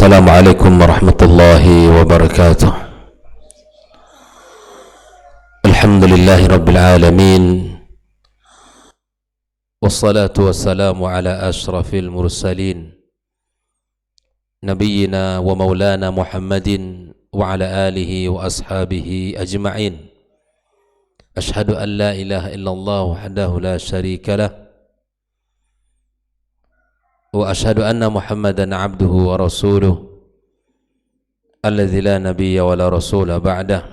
السلام عليكم ورحمة الله وبركاته. الحمد لله رب العالمين، والصلاة والسلام على أشرف المرسلين نبينا ومولانا محمد وعلى آله وأصحابه أجمعين. أشهد أن لا إله إلا الله وحده لا شريك له، وأشهد أن محمدا عبده ورسوله الذي لا نبي ولا رسول بعده.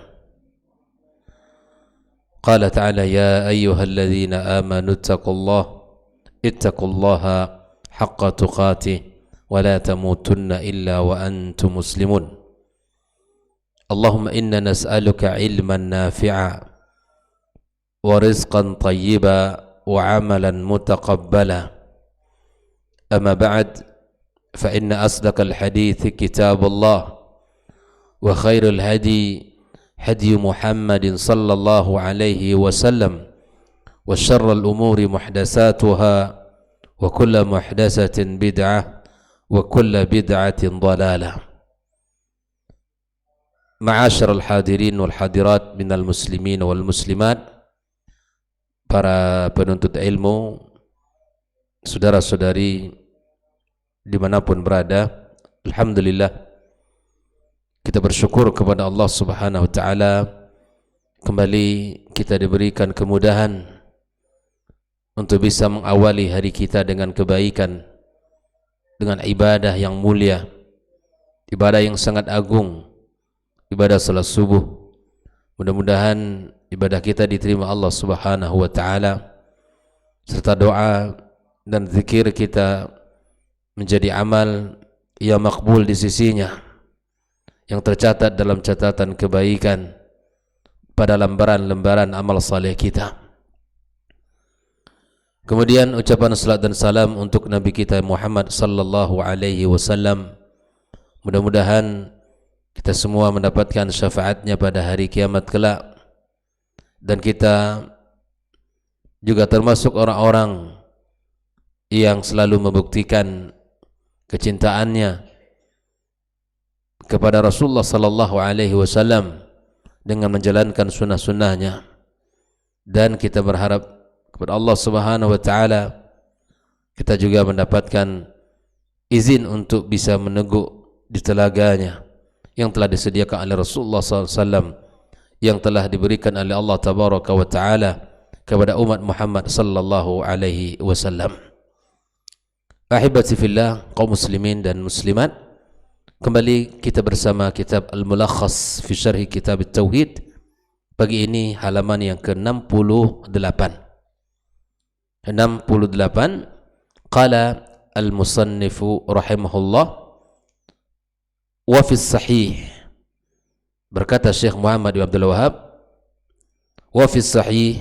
قال تعالى: يا أيها الذين آمنوا اتقوا الله حق تقاته ولا تموتن إلا وأنتم مسلمون. اللهم إنا نسألك علما نافعا ورزقا طيبا وعملا متقبلا. أما بعد، فإن أصدق الحديث كتاب الله، وخير الهدي هدي محمد صلى الله عليه وسلم، وشر الأمور محدثاتها، وكل محدثة بدعة، وكل بدعة ضلالة. معاشر الحاضرين والحاضرات من المسلمين والmuslimat, para penuntut ilmu, saudara-saudari dimanapun berada, alhamdulillah kita bersyukur kepada Allah Subhanahu wa ta'ala. Kembali kita diberikan kemudahan untuk bisa mengawali hari kita dengan kebaikan, dengan ibadah yang mulia, ibadah yang sangat agung, ibadah salat subuh. Mudah-mudahan ibadah kita diterima Allah Subhanahu wa ta'ala, serta doa dan zikir kita menjadi amal yang makbul di sisinya, yang tercatat dalam catatan kebaikan pada lembaran-lembaran amal saleh kita. Kemudian ucapan salat dan salam untuk Nabi kita Muhammad sallallahu alaihi wasallam. Mudah-mudahan kita semua mendapatkan syafaatnya pada hari kiamat kelak, dan kita juga termasuk orang-orang yang selalu membuktikan kecintaannya kepada Rasulullah sallallahu alaihi wasallam dengan menjalankan sunnah-sunnahnya. Dan kita berharap kepada Allah Subhanahu wa ta'ala kita juga mendapatkan izin untuk bisa meneguk di telaganya yang telah disediakan oleh Rasulullah sallallahu alaihi wasallam, yang telah diberikan oleh Allah tabaraka wa ta'ala kepada umat Muhammad sallallahu alaihi wasallam. Ahibati fillah, kaum muslimin dan muslimat, kembali kita bersama kitab Al-Mulakhas fi Syarhi Kitab At-Tauhid. Pagi ini halaman yang ke-68. 68. Qala al-musannifu rahimahullah wa fi sahih. Berkata Syekh Muhammad bin Abdul Wahhab, wa fi sahih,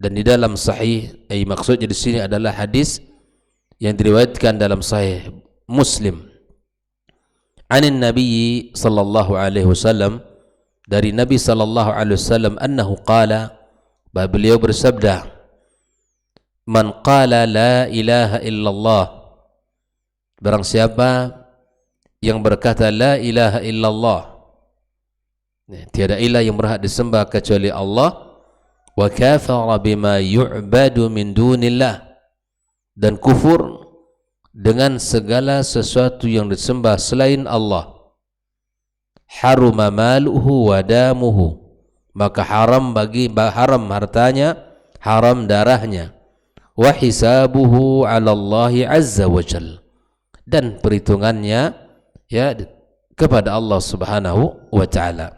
dan di dalam sahih, maksudnya di sini adalah hadis yang diriwayatkan dalam Sahih Muslim. Anin Nabi sallallahu alaihi wasallam, dari Nabi sallallahu alaihi wasallam, annahu qala, bahwa beliau bersabda, man qala la ilaha illallah, barang siapa yang berkata la ilaha illallah, tiada ilah yang berhak disembah kecuali Allah, wa kafara bima yu'badu min dunillah, dan kufur dengan segala sesuatu yang disembah selain Allah, haruma maluhu wa damuhu, maka haram hartanya, haram darahnya, wa hisabuhu 'ala Allah azza wa jalla, dan perhitungannya ya kepada Allah Subhanahu wa ta'ala.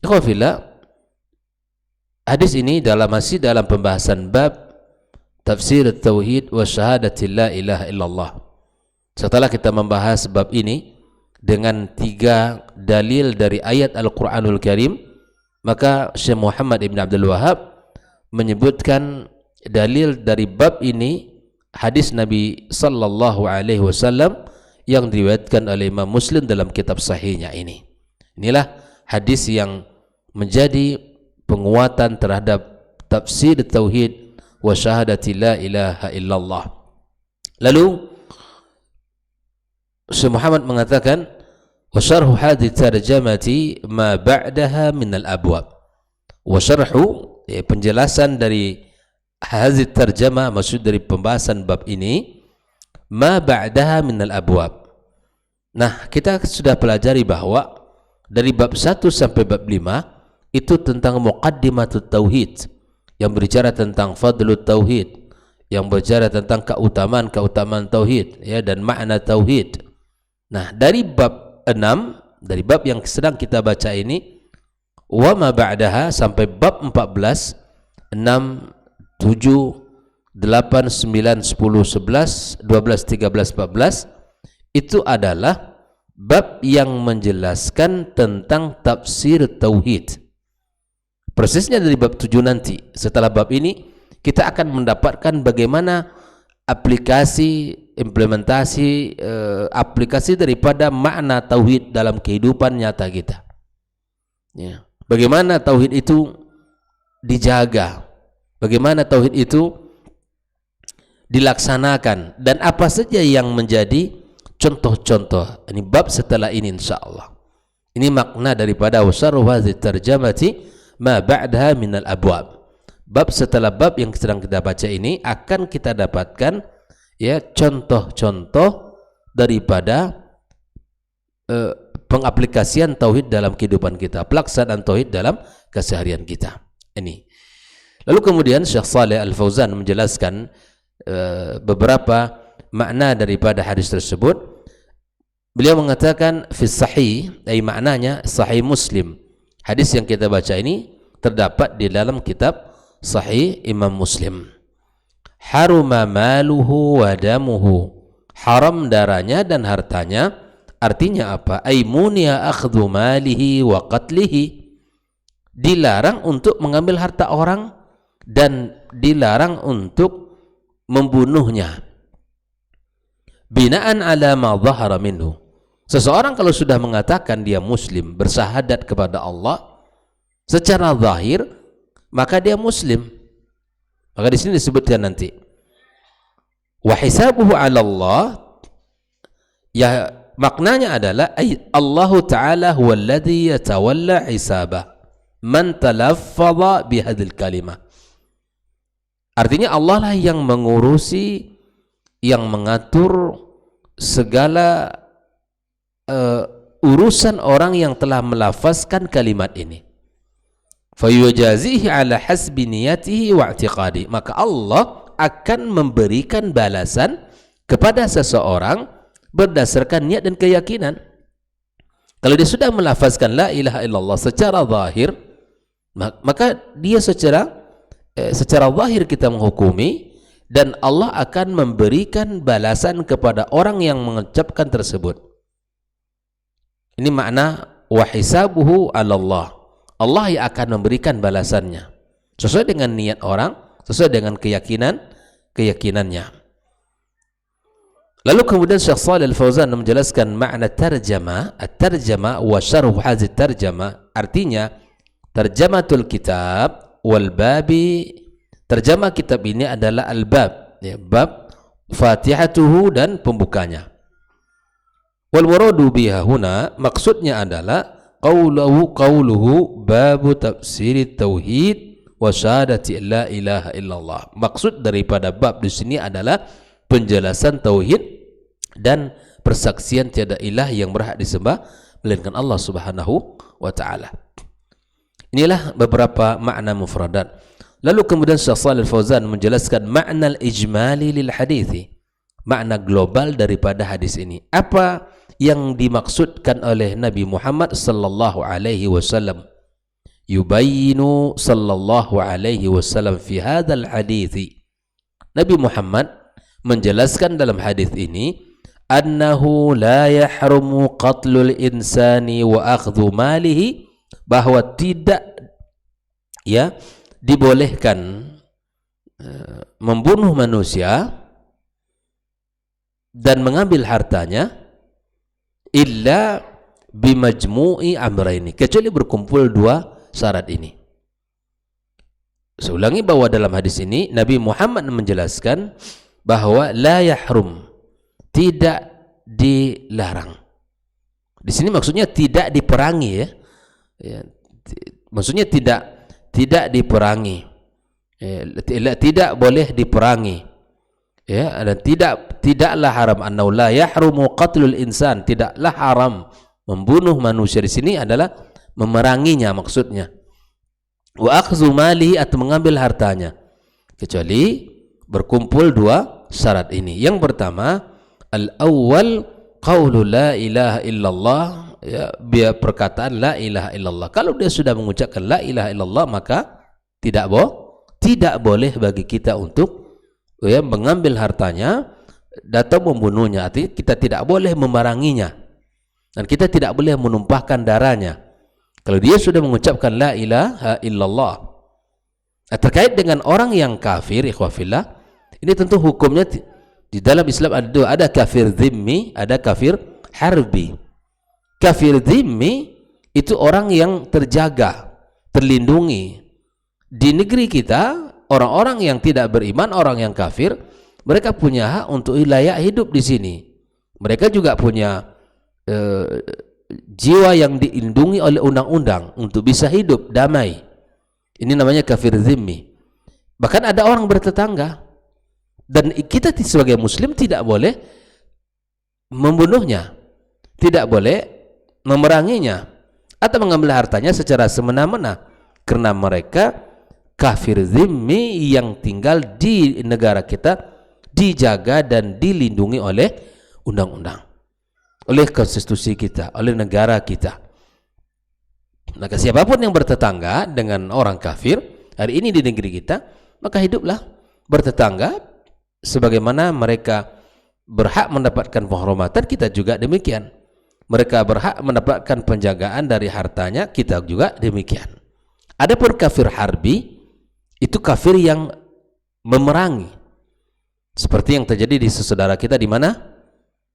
Ikhwafillah, hadis ini masih dalam pembahasan bab tafsir tauhid wa syahadati la ilaha illallah. Setelah kita membahas bab ini dengan 3 dalil dari ayat Al-Quranul Karim, maka Syekh Muhammad ibn Abdul Wahhab menyebutkan dalil dari bab ini, hadis Nabi sallallahu alaihi wasallam yang diriwayatkan oleh Imam Muslim dalam kitab sahihnya ini. Inilah hadis yang menjadi penguatan terhadap tafsir tauhid wa syahadati la ilaha illallah. Lalu Syekh Muhammad mengatakan wa syarhu hadhihi tarjamati ma ba'daha min al-abwab. Wa syarhu, penjelasan dari hadhihi tarjamah, maksud dari pembahasan bab ini, ma ba'daha min al-abwab. Nah, kita sudah pelajari bahwa dari bab 1 sampai bab 5 itu tentang muqaddimatut tauhid, yang berbicara tentang fadlut tauhid, yang berbicara tentang keutamaan tauhid, ya, dan makna tauhid. Nah, dari bab 6, dari bab yang sedang kita baca ini, wa ma ba'daha, sampai bab 14, 6, 7, 8, 9, 10, 11, 12, 13, 14, itu adalah bab yang menjelaskan tentang tafsir tauhid. Prosesnya dari bab 7 nanti, setelah bab ini kita akan mendapatkan bagaimana aplikasi, implementasi, aplikasi daripada makna tauhid dalam kehidupan nyata kita, ya. Bagaimana tauhid itu dijaga, bagaimana tauhid itu dilaksanakan, dan apa saja yang menjadi contoh-contoh. Ini bab setelah ini insyaallah. Ini makna daripada wasarhu hadhihi tarjamati ma ba'daha minal abwab. Bab setelah bab yang sedang kita baca ini akan kita dapatkan, ya, contoh-contoh daripada pengaplikasian tauhid dalam kehidupan kita, pelaksanaan tauhid dalam keseharian kita. Ini. Lalu kemudian Syekh Shalih Al-Fauzan menjelaskan beberapa makna daripada hadis tersebut. Beliau mengatakan fi sahih, ay maknanya sahih Muslim. Hadis yang kita baca ini terdapat di dalam kitab Sahih Imam Muslim. Haruma maluhu wa damuhu, haram darahnya dan hartanya. Artinya apa? Ay muniya akhdhu malihi wa qatlihi, dilarang untuk mengambil harta orang dan dilarang untuk membunuhnya. Binaan ala ma dhahara minhu. Seseorang kalau sudah mengatakan dia muslim, bersyahadat kepada Allah secara zahir, maka dia muslim. Maka di sini disebutkan nanti wa hisabuhu ala Allah, ya, maknanya adalah Allah Ta'ala huwa alladhi yatawalla hisabah man talaffadha bihadhil kalimah. Artinya Allah lah yang mengurusi, yang mengatur segala urusan orang yang telah melafazkan kalimat ini. Fayujazihi ala hasbi niyatihi wa i'tiqadi, maka Allah akan memberikan balasan kepada seseorang berdasarkan niat dan keyakinan. Kalau dia sudah melafazkan la ilaha illallah secara zahir, maka dia secara zahir kita menghukumi, dan Allah akan memberikan balasan kepada orang yang mengucapkan tersebut. Ini makna wa hisabuhu 'ala Allah. Allah yang akan memberikan balasannya sesuai dengan niat orang, sesuai dengan keyakinannya. Lalu kemudian Syekh Shalih Al-Fauzan menjelaskan makna tarjamah. At-tarjamah wa syarh hadhihi tarjamah, artinya tarjamatul kitab wal babi. Terjemah kitab ini adalah al-bab, ya, bab Fatihatuhu dan pembukanya. Wal muradu biha huna, maksudnya adalah qauluhu babu tafsir tauhid wa syahadati la ilaha illallah. Maksud daripada bab di sini adalah penjelasan tauhid dan persaksian tiada ilah yang berhak disembah melainkan Allah Subhanahu wa taala. Inilah beberapa makna mufradat. Lalu kemudian Syekh Shalih Al-Fauzan menjelaskan makna al-ijmali lil hadithi, makna global daripada hadis ini. Apa yang dimaksudkan oleh Nabi Muhammad sallallahu alaihi wasallam? Yubayyinu sallallahu alaihi wasallam fi hadzal hadithi. Nabi Muhammad menjelaskan dalam hadis ini annahu la yahrumu qatlul insani wa akhdhu malihi, bahwa tidak, ya, dibolehkan membunuh manusia dan mengambil hartanya illa bimajmu'i amraini, kecuali berkumpul dua syarat ini. Saya ulangi bahwa dalam hadis ini Nabi Muhammad menjelaskan bahwa la yahrum, tidak dilarang. Di sini maksudnya tidak diperangi ya. Maksudnya tidak diperangi. Tidak boleh diperangi. Ya, dan tidaklah haram, annahu la yahrumu qatlul insan, tidaklah haram membunuh manusia. Di sini adalah memeranginya maksudnya. Wa akhdhu malihi, atau mengambil hartanya, kecuali berkumpul dua syarat ini. Yang pertama, al-awwal qaulu la ilaha illallah, ya, biar perkataan la ilaha illallah. Kalau dia sudah mengucapkan la ilaha illallah, maka tidak boleh bagi kita untuk mengambil hartanya atau membunuhnya. Artinya kita tidak boleh memeranginya dan kita tidak boleh menumpahkan darahnya kalau dia sudah mengucapkan la ilaha illallah. Nah, terkait dengan orang yang kafir, ikhwafillah, ini tentu hukumnya di dalam Islam ada dua, ada kafir zimmi, ada kafir harbi. Kafir zimmi itu orang yang terjaga, terlindungi. Di negeri kita, orang-orang yang tidak beriman, orang yang kafir, mereka punya hak untuk layak hidup di sini. Mereka juga punya jiwa yang dilindungi oleh undang-undang untuk bisa hidup damai. Ini namanya kafir zimmi. Bahkan ada orang bertetangga, dan kita sebagai muslim tidak boleh membunuhnya, tidak boleh memeranginya atau mengambil hartanya secara semena-mena, karena mereka kafir zimmi yang tinggal di negara kita, dijaga dan dilindungi oleh undang-undang, oleh konstitusi kita, oleh negara kita. Maka siapapun yang bertetangga dengan orang kafir hari ini di negeri kita, maka hiduplah bertetangga sebagaimana mereka berhak mendapatkan penghormatan, kita juga demikian. Mereka berhak mendapatkan penjagaan dari hartanya, kita juga demikian. Adapun kafir harbi, itu kafir yang memerangi, seperti yang terjadi di saudara kita di mana?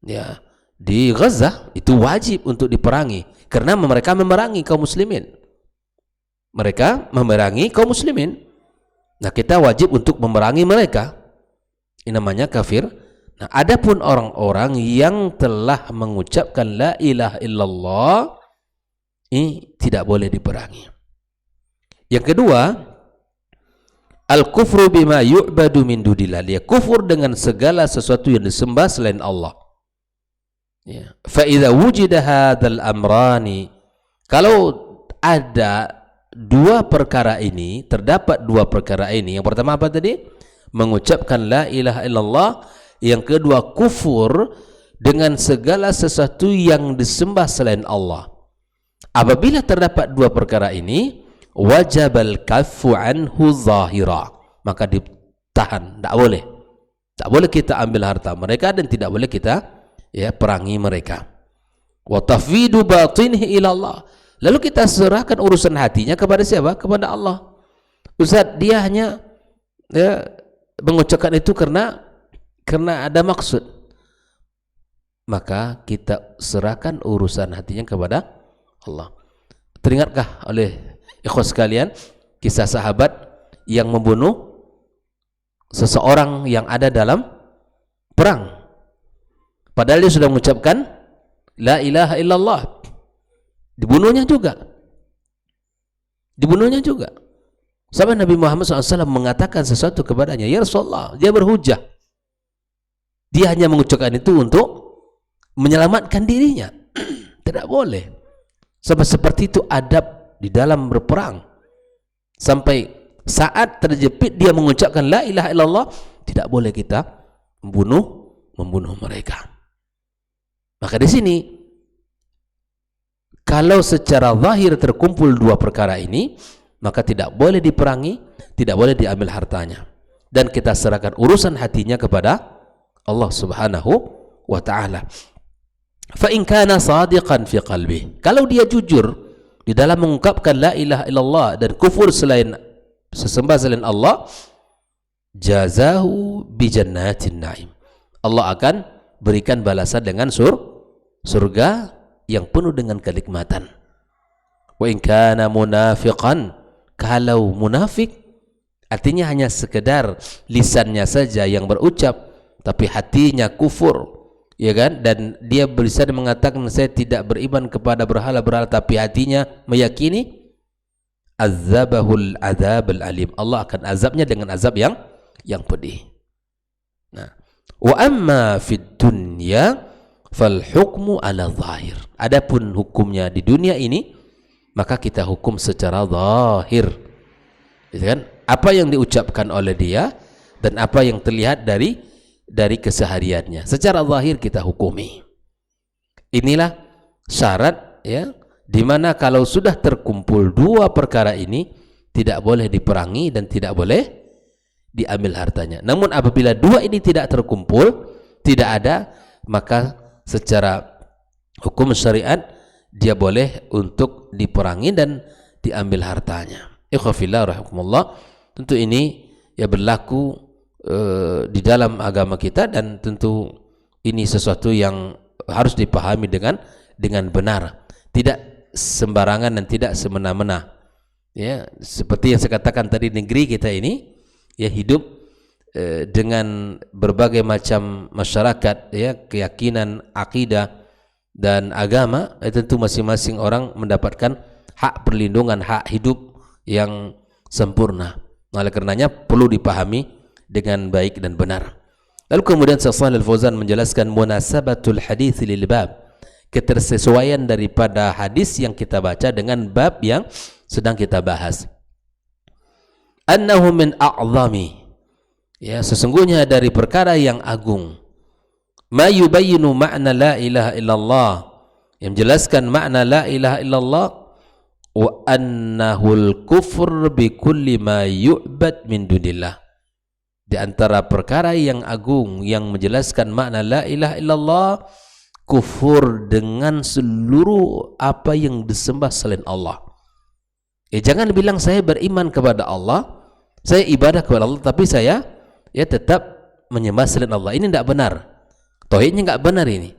Ya, di Gaza. Itu wajib untuk diperangi karena mereka memerangi kaum muslimin. Mereka memerangi kaum muslimin. Nah, kita wajib untuk memerangi mereka. Ini namanya kafir. Nah, adapun orang-orang yang telah mengucapkan la ilaha illallah, ini tidak boleh diperangi. Yang kedua, al-kufru bima yu'badu min dunillah, dia kufur dengan segala sesuatu yang disembah selain Allah. Ya. Fa idza wujida hadzal amrani, kalau ada dua perkara ini, terdapat dua perkara ini. Yang pertama apa tadi? Mengucapkan la ilaha illallah. Yang kedua, kufur dengan segala sesuatu yang disembah selain Allah. Apabila terdapat dua perkara ini, wajabal kaffu anhu zahira, maka ditahan, tak boleh kita ambil harta mereka dan tidak boleh kita perangi mereka. Wa tafwidu batinihi ila Allah, lalu kita serahkan urusan hatinya kepada siapa? Kepada Allah. Ustaz, dia hanya mengucapkan itu karena ada maksud, maka kita serahkan urusan hatinya kepada Allah. Teringatkah oleh ikhwas sekalian kisah sahabat yang membunuh seseorang yang ada dalam perang, padahal dia sudah mengucapkan la ilaha illallah? Dibunuhnya juga. Sampai Nabi Muhammad SAW mengatakan sesuatu kepadanya, ya Rasulullah, dia berhujjah, dia hanya mengucapkan itu untuk menyelamatkan dirinya. Tidak boleh. Sampai seperti itu adab di dalam berperang. Sampai saat terjepit dia mengucapkan la ilaha illallah, tidak boleh kita membunuh mereka. Maka di sini, kalau secara zahir terkumpul dua perkara ini, maka tidak boleh diperangi, tidak boleh diambil hartanya, dan kita serahkan urusan hatinya kepada Allah Subhanahu wa ta'ala. Fa in kana sadiqan fi qalbi, kalau dia jujur di dalam mengungkapkan la ilaha illallah dan kufur sesembah selain Allah, jazahu bi jannatin na'im, Allah akan berikan balasan dengan surga yang penuh dengan kenikmatan. Wa in kana munafiqan, kalau munafik artinya hanya sekedar lisannya saja yang berucap tapi hatinya kufur, ya kan, dan dia bisa mengatakan saya tidak beriman kepada berhala-berhala, tapi hatinya meyakini, azabahul adzabul alim, Allah akan azabnya dengan azab yang pedih. Nah, wa amma fid dunya fal hukmu ala zahir, adapun hukumnya di dunia ini maka kita hukum secara zahir, gitu kan, apa yang diucapkan oleh dia dan apa yang terlihat dari kesehariannya, secara zahir kita hukumi. Inilah syarat, ya, dimana kalau sudah terkumpul dua perkara ini tidak boleh diperangi dan tidak boleh diambil hartanya. Namun apabila dua ini tidak terkumpul, tidak ada, maka secara hukum syariat dia boleh untuk diperangi dan diambil hartanya. Ikhwafillah rahimakumullah. Tentu ini ya berlaku di dalam agama kita, dan tentu ini sesuatu yang harus dipahami dengan benar, tidak sembarangan dan tidak semena-mena. Ya, seperti yang saya katakan tadi, negeri kita ini ya hidup dengan berbagai macam masyarakat, ya, keyakinan, akidah dan agama. Tentu masing-masing orang mendapatkan hak perlindungan, hak hidup yang sempurna. Oleh karenanya perlu dipahami dengan baik dan benar. Lalu kemudian Syekh Shalih Al-Fauzan menjelaskan munasabatul hadits lil bab, ketersesuaian daripada hadis yang kita baca dengan bab yang sedang kita bahas. Annahu min a'zami, ya, sesungguhnya dari perkara yang agung, ma yubayyinu ma'na la ilaha illallah, yang menjelaskan makna la ilaha illallah, wa annahul kufur bi kulli ma yu'bad min dunillah. Di antara perkara yang agung yang menjelaskan makna la ilaha illallah, kufur dengan seluruh apa yang disembah selain Allah. Jangan bilang saya beriman kepada Allah, saya ibadah kepada Allah, tapi saya ya tetap menyembah selain Allah. Ini tidak benar. Tauhidnya nggak benar ini.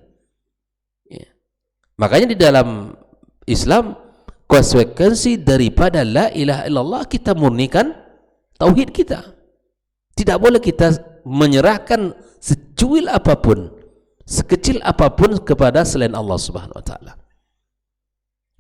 Ya. Makanya di dalam Islam konsekuensi daripada la ilaha illallah kita murnikan tauhid kita. Tidak boleh kita menyerahkan secuil apapun, sekecil apapun kepada selain Allah Subhanahu wa taala.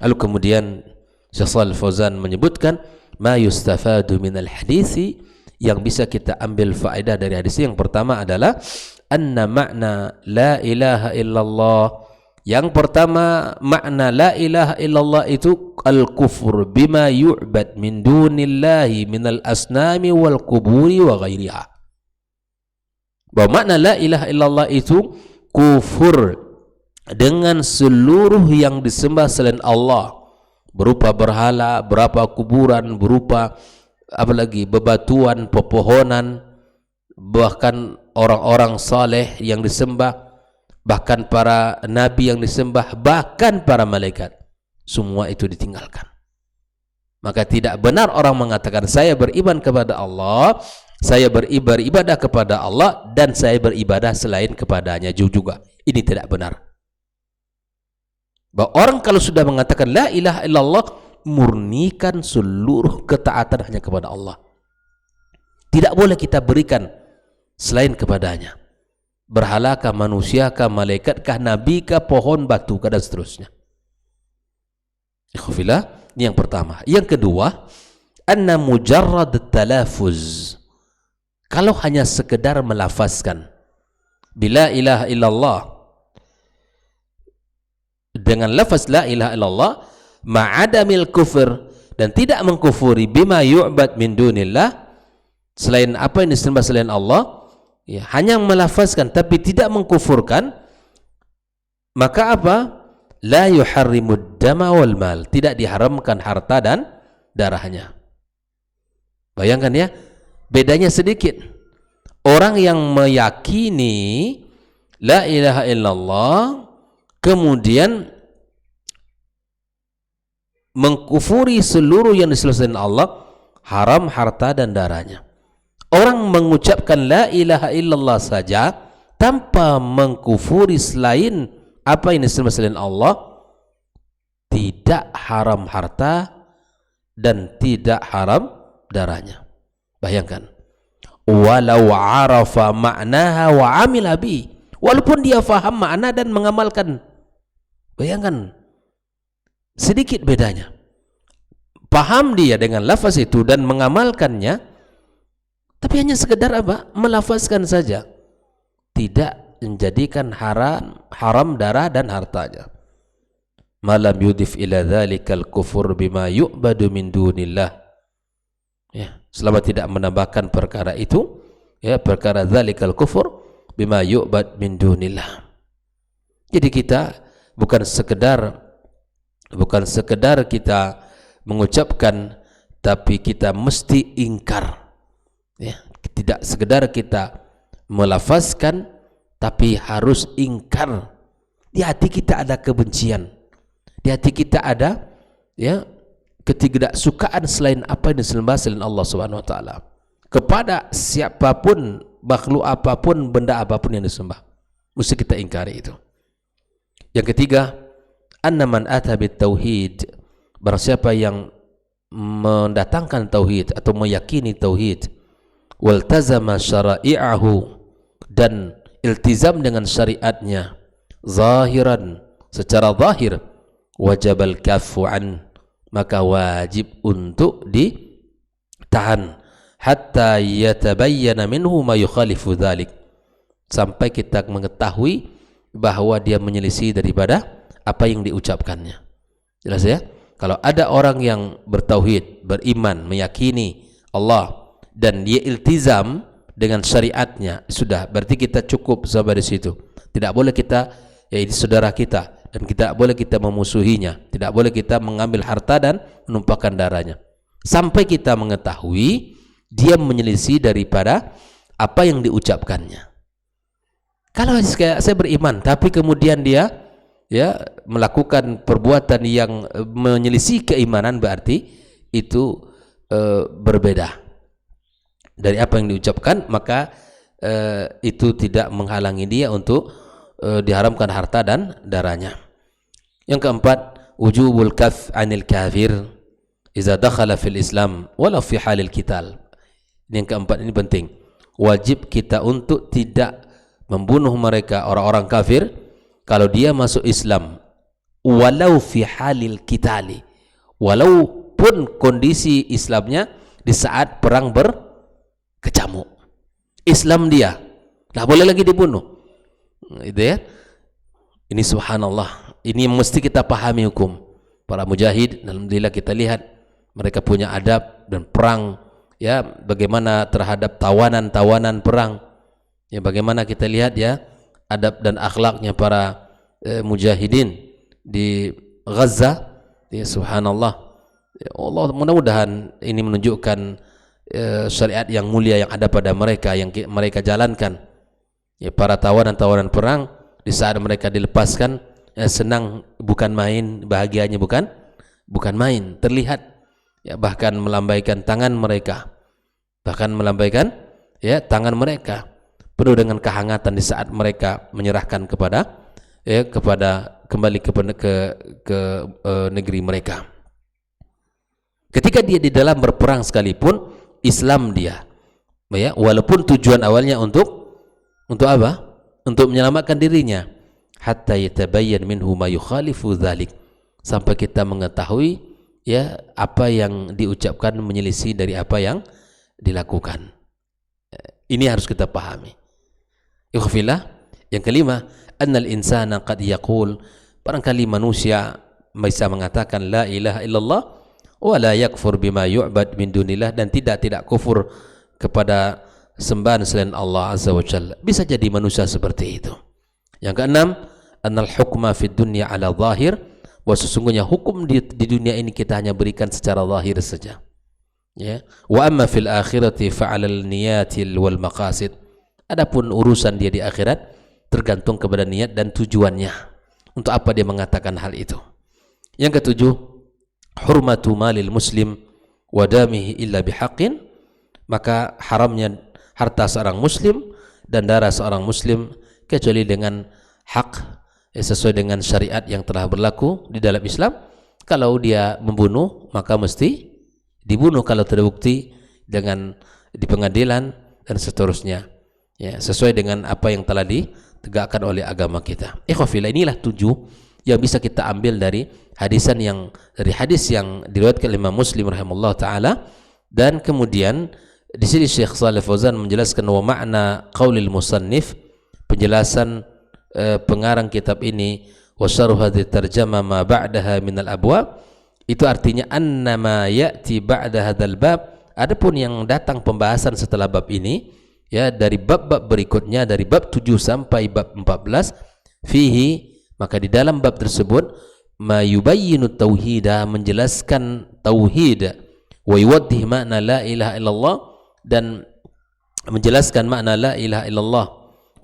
Lalu kemudian Syekh Shalih Al-Fauzan menyebutkan ma yustafadu minal hadisi, yang bisa kita ambil faedah dari hadis. Yang pertama adalah anna makna la ilaha illallah, yang pertama makna la ilaha illallah itu al-kufur bima yu'bad min dunillahi minal asnami wal kuburi wa ghairiha. Bahwa makna la ilaha illallah itu kufur dengan seluruh yang disembah selain Allah, berupa berhala, berupa kuburan, berupa apalagi bebatuan, pepohonan, bahkan orang-orang saleh yang disembah, bahkan para nabi yang disembah, bahkan para malaikat, semua itu ditinggalkan. Maka tidak benar orang mengatakan saya beriman kepada Allah, saya beribadah kepada Allah, dan saya beribadah selain kepadanya juga. Ini tidak benar. Bahwa orang kalau sudah mengatakan la ilaha illallah, murnikan seluruh ketaatan hanya kepada Allah. Tidak boleh kita berikan selain kepadanya. Berhalakah, manusiakah, malaikatkah, nabikah, pohon, batu, dan seterusnya. Ikhwafillah, ini yang pertama. Yang kedua, anna mujarrad talafuz, kalau hanya sekedar melafazkan bila ilaha illallah dengan lafaz la ilaha illallah ma'adamil kufur, dan tidak mengkufuri bima yu'bad min dunillah, selain apa yang disembah selain Allah, ya, hanya melafazkan tapi tidak mengkufurkan, maka apa? La yuharrimud dama wal mal, tidak diharamkan harta dan darahnya. Bayangkan ya, bedanya sedikit. Orang yang meyakini la ilaha illallah kemudian mengkufuri seluruh yang disebut Allah, haram harta dan darahnya. Orang mengucapkan la ilaha illallah saja tanpa mengkufuri selain apa yang disebut selain Allah, tidak haram harta dan tidak haram darahnya. Bayangkan, walau arafa ma'naha wa amila bi, walaupun dia faham makna dan mengamalkan. Bayangkan sedikit bedanya. Paham dia dengan lafaz itu dan mengamalkannya, tapi hanya sekedar apa? Melafazkan saja, tidak menjadikan haram darah dan hartanya. Malam yudif ila dzalikal kufur bima yu'badu min dunillah. Ya, selama tidak menambahkan perkara itu, ya, perkara dzalikal kufur bima yu'bad min dunillah. Jadi kita bukan sekedar kita mengucapkan, tapi kita mesti ingkar. Ya, tidak sekedar kita melafazkan, tapi harus ingkar. Di hati kita ada kebencian, di hati kita ada, ya, ketidaksukaan selain apa yang disembah selain Allah Subhanahu wa taala, kepada siapapun, makhluk apapun, benda apapun yang disembah, mesti kita ingkari itu. Yang ketiga, anna man ata bit tauhid, barang siapa yang mendatangkan tauhid atau meyakini tauhid, waltazama syara'i'ahu, dan iltizam dengan syariatnya, zahiran, secara zahir, wajabal kaffu an, maka wajib untuk ditahan, hatta yatabayyana minhu ma yukhalifu dzalik, sampai kita mengetahui bahwa dia menyelisih daripada apa yang diucapkannya. Jelas ya? Kalau ada orang yang bertauhid, beriman, meyakini Allah, dan dia iltizam dengan syariatnya, sudah, berarti kita cukup sampai di situ. Tidak boleh kita, ya ini saudara kita, dan tidak boleh kita memusuhinya, tidak boleh kita mengambil harta dan menumpahkan darahnya, sampai kita mengetahui dia menyelisih daripada apa yang diucapkannya. Kalau saya beriman, tapi kemudian dia, ya, melakukan perbuatan yang menyelisih keimanan, berarti itu berbeda dari apa yang diucapkan, maka itu tidak menghalangi dia untuk diharamkan harta dan darahnya. Yang keempat, wujubul kaf anil kafir iza dakhala fil Islam walau fi halil qital. Yang keempat ini penting. Wajib kita untuk tidak membunuh mereka, orang-orang kafir, kalau dia masuk Islam, walau fi halil qitali, walaupun kondisi Islamnya di saat perang berkecamuk. Islam dia, tak boleh lagi dibunuh. Itu ya. Ini subhanallah, ini mesti kita pahami hukum. Para mujahid, alhamdulillah kita lihat mereka punya adab dan perang, ya, bagaimana terhadap tawanan-tawanan perang. Ya, bagaimana kita lihat, ya, adab dan akhlaknya para mujahidin di Gaza. Ya, subhanallah. Ya Allah, mudah-mudahan ini menunjukkan syariat yang mulia yang ada pada mereka, yang mereka jalankan. Ya, para tawanan-tawanan perang, di saat mereka dilepaskan, ya, senang bukan main, bahagianya bukan main, terlihat, ya, bahkan melambaikan tangan mereka, ya, tangan mereka penuh dengan kehangatan di saat mereka menyerahkan kepada, ya, kembali ke negeri mereka. Ketika dia di dalam berperang sekalipun, Islam dia, ya, walaupun tujuan awalnya untuk apa? Untuk menyelamatkan dirinya, hatta yatabayyan minhu ma yukhalifu dzalik, sampai kita mengetahui, ya, apa yang diucapkan menyelisih dari apa yang dilakukan. Ini harus kita pahami. Ikhfillah. Yang kelima, annal insana qad yaqul, barangkali manusia bisa mengatakan la ilaha illallah wa la yakfur bima yu'bad min dunillah, dan tidak kufur kepada sembahan selain Allah Azza wa Jalla. Bisa jadi manusia seperti itu. Yang keenam, annal hukma fid dunya ala zahir, bahwa sesungguhnya hukum di dunia ini kita hanya berikan secara zahir saja. Ya. Wa amma fil akhirati fa'alal niyatil wal maqasid. Adapun urusan dia di akhirat tergantung kepada niat dan tujuannya. Untuk apa dia mengatakan hal itu? Yang ketujuh, hurmatu malil muslim wa damihi illa bihaqqin, maka haramnya harta seorang muslim dan darah seorang muslim kecuali dengan hak, sesuai dengan syariat yang telah berlaku di dalam Islam. Kalau dia membunuh, maka mesti dibunuh kalau terbukti di pengadilan dan seterusnya, ya, sesuai dengan apa yang telah tegakkan oleh agama kita. Ikhwafillah, inilah 7 yang bisa kita ambil dari hadis yang diriwayatkan oleh Imam Muslim rahimahullah taala. Dan kemudian di sini Syekh Shalih Fauzan menjelaskan wa makna qaulil musannif, penjelasan pengarang kitab ini, wa syarh hadhihi tarjamah ma ba'daha min al-abwab, itu artinya annama ya'ti ba'da hadzal bab, adapun yang datang pembahasan setelah bab ini, ya, dari bab-bab berikutnya dari bab 7 sampai bab 14, fihi, maka di dalam bab tersebut ma yubayyinu tauhida, menjelaskan tauhid, wa yuwaddih makna la ilaha illallah, dan menjelaskan makna la ilaha illallah,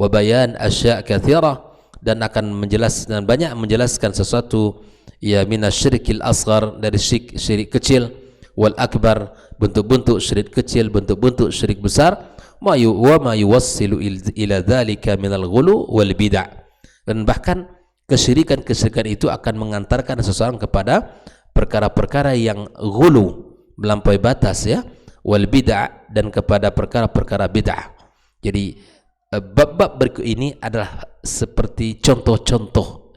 wa bayan asya' katsirah, dan akan menjelaskan banyak, menjelaskan sesuatu ya minasyirkil asghar, dari syirik kecil, wal akbar, bentuk-bentuk syirik kecil, bentuk-bentuk syirik besar, wa ma yuwassilu ila dzalika minal ghulu wal bid'ah, dan bahkan kesyirikan itu akan mengantarkan seseorang kepada perkara-perkara yang ghulu, melampaui batas, ya, wal bid'ah, dan kepada perkara-perkara bid'ah. Jadi bab-bab berikut ini adalah seperti contoh-contoh,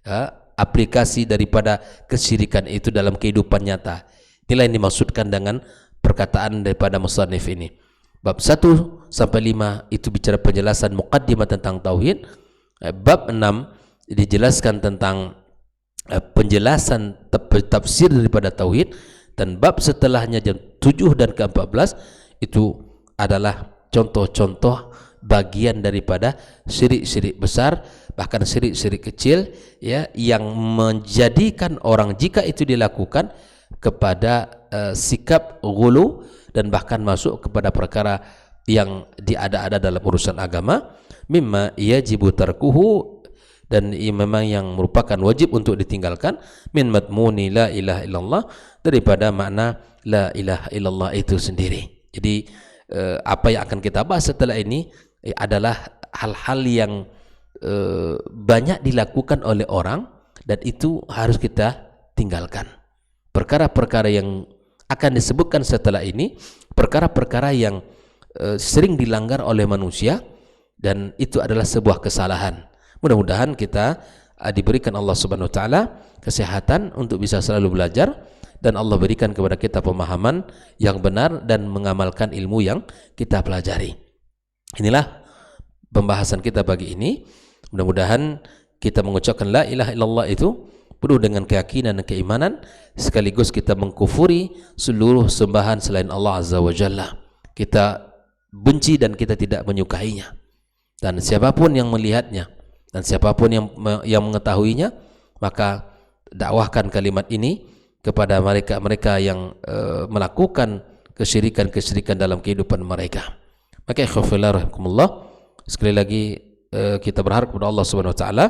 ya, aplikasi daripada kesyirikan itu dalam kehidupan nyata. Inilah yang dimaksudkan dengan perkataan daripada musannif ini. Bab 1 sampai 5 itu bicara penjelasan muqaddimah tentang tauhid. Bab 6 dijelaskan tentang penjelasan tafsir daripada tauhid, dan bab setelahnya jam 7 dan ke-14 itu adalah contoh-contoh bagian daripada syirik-syirik besar, bahkan syirik-syirik kecil, ya, yang menjadikan orang jika itu dilakukan kepada sikap ghulu, dan bahkan masuk kepada perkara yang diada-ada dalam urusan agama, mimma yajibu tarkuhu, dan memang yang merupakan wajib untuk ditinggalkan, min madmuni la ilaha illallah, daripada makna la ilaha illallah itu sendiri. Jadi apa yang akan kita bahas setelah ini adalah hal-hal yang banyak dilakukan oleh orang, dan itu harus kita tinggalkan. Perkara-perkara yang akan disebutkan setelah ini, perkara-perkara yang sering dilanggar oleh manusia, dan itu adalah sebuah kesalahan. Mudah-mudahan kita diberikan Allah Subhanahu wa taala kesehatan untuk bisa selalu belajar, dan Allah berikan kepada kita pemahaman yang benar dan mengamalkan ilmu yang kita pelajari. Inilah pembahasan kita pagi ini. Mudah-mudahan kita mengucapkan la ilaha illallah itu penuh dengan keyakinan dan keimanan, sekaligus kita mengkufuri seluruh sembahan selain Allah Azza wa Jalla. Kita benci dan kita tidak menyukainya, dan siapapun yang melihatnya dan siapapun yang mengetahuinya, maka dakwahkan kalimat ini kepada mereka yang melakukan kesyirikan dalam kehidupan mereka. Maka ikhwafillah rahimakumullah, sekali lagi kita berharap kepada Allah Subhanahu wa taala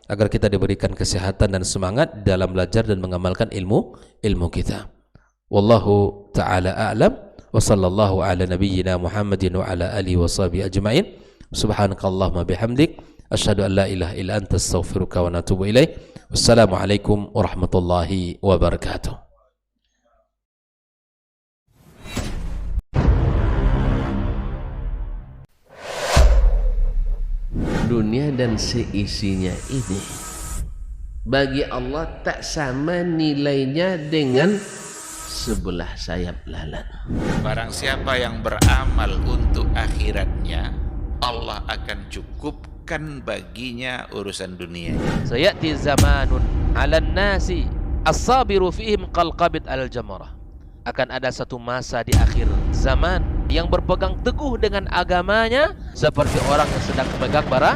agar kita diberikan kesehatan dan semangat dalam belajar dan mengamalkan ilmu kita. Wallahu taala a'lam, wa sallallahu ala nabiyyina Muhammadin wa ala alihi wa sahbihi ajma'in. Subhanakallahumma bihamdik, asyhadu an la ilaha illa anta, astaghfiruka wa atubu ilaik. Wassalamualaikum warahmatullahi wabarakatuh. Dunia dan seisinya ini bagi Allah tak sama nilainya dengan sebelah sayap lalat. Barang siapa yang beramal untuk akhiratnya, Allah akan cukupkan baginya urusan dunia. Sayati zamanun 'alan nasi as-sabiru fihim qalqabit al-jamarah. Akan ada satu masa di akhir zaman yang berpegang teguh dengan agamanya seperti orang yang sedang memegang bara